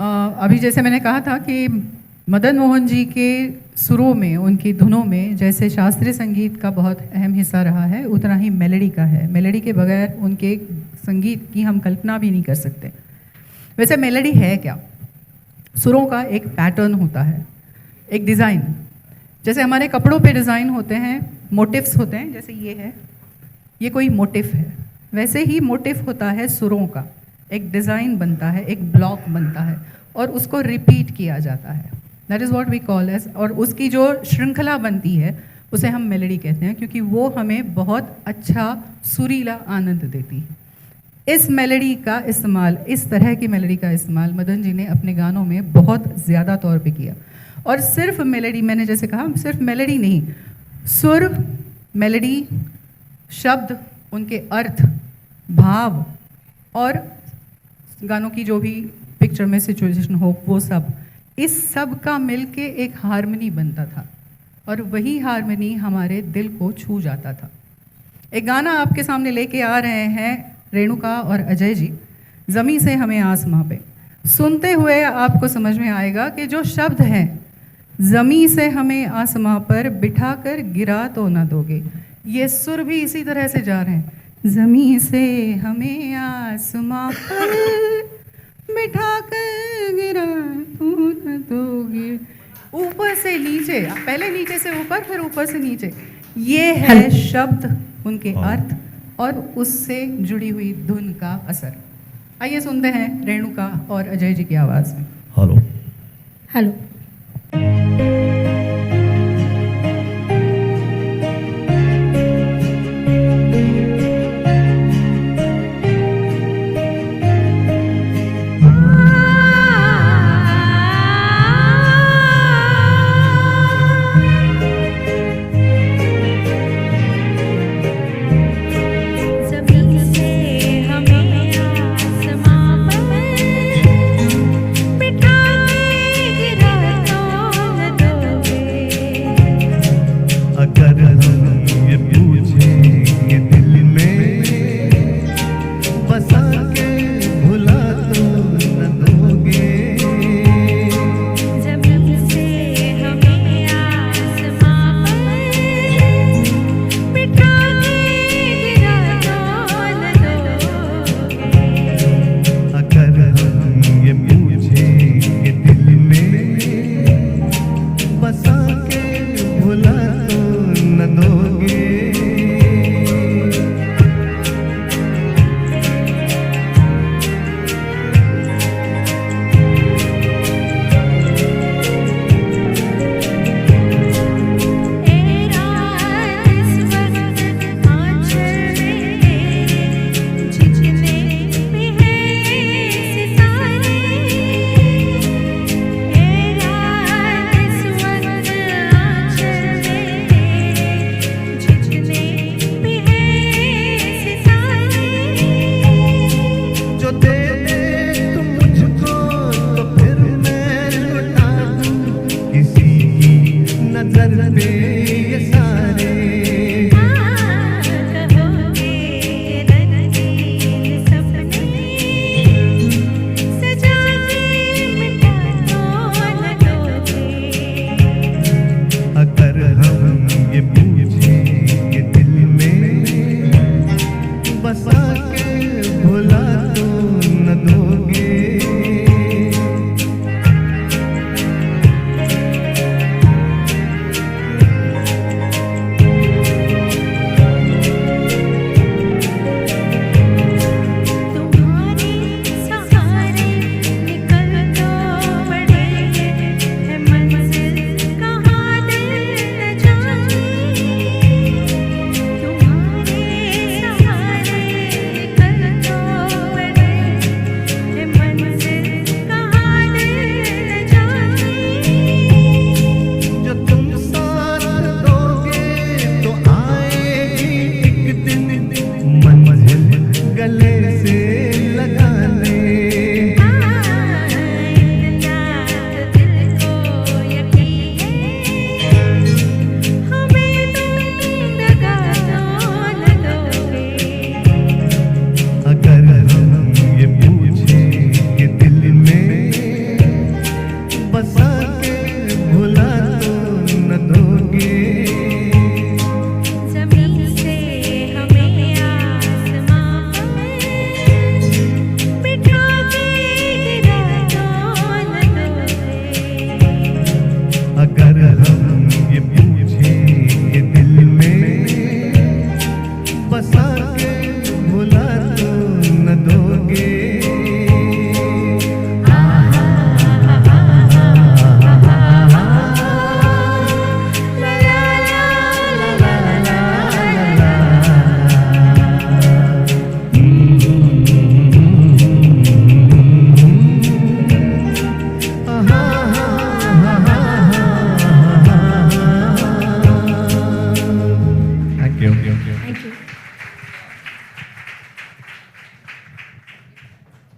अभी जैसे मैंने कहा था कि मदन मोहन जी के सुरों में, उनकी धुनों में जैसे शास्त्रीय संगीत का बहुत अहम हिस्सा रहा है, उतना ही मेलोडी का है। मेलोडी के बगैर उनके संगीत की हम कल्पना भी नहीं कर सकते। वैसे मेलोडी है क्या? सुरों का एक पैटर्न होता है, एक डिज़ाइन। जैसे हमारे कपड़ों पे डिज़ाइन होते हैं, मोटिव्स होते हैं, जैसे ये है, ये कोई मोटिव है। वैसे ही मोटिव होता है सुरों का, एक डिज़ाइन बनता है, एक ब्लॉक बनता है और उसको रिपीट किया जाता है। That is what we call as, और उसकी जो श्रृंखला बनती है उसे हम मेलोडी कहते हैं, क्योंकि वो हमें बहुत अच्छा सुरीला आनंद देती है। इस मेलोडी का इस्तेमाल, इस तरह की मेलोडी का इस्तेमाल मदन जी ने अपने गानों में बहुत ज़्यादा तौर पे किया। और सिर्फ मेलोडी, मैंने जैसे कहा, सिर्फ मेलोडी नहीं, सुर, मेलोडी, शब्द, उनके अर्थ, भाव और गानों की जो भी पिक्चर में सिचुएशन हो, वो सब, इस सब का मिलके एक हारमोनी बनता था और वही हारमोनी हमारे दिल को छू जाता था। एक गाना आपके सामने लेके आ रहे हैं रेणुका और अजय जी, ज़मीं से हमें आसमां पे। सुनते हुए आपको समझ में आएगा कि जो शब्द हैं, ज़मीं से हमें आसमां पर बिठा कर गिरा तो ना दोगे, ये सुर भी इसी तरह से जा रहे हैं। ज़मीं से हमें आसमां पर बिठा कर गिरा तो ना दोगे। ऊपर से नीचे, पहले नीचे से ऊपर, फिर ऊपर से नीचे, ये है शब्द, उनके अर्थ और उससे जुड़ी हुई धुन का असर। आइए सुनते हैं रेणुका और अजय जी की आवाज़ में। Hello hello. जो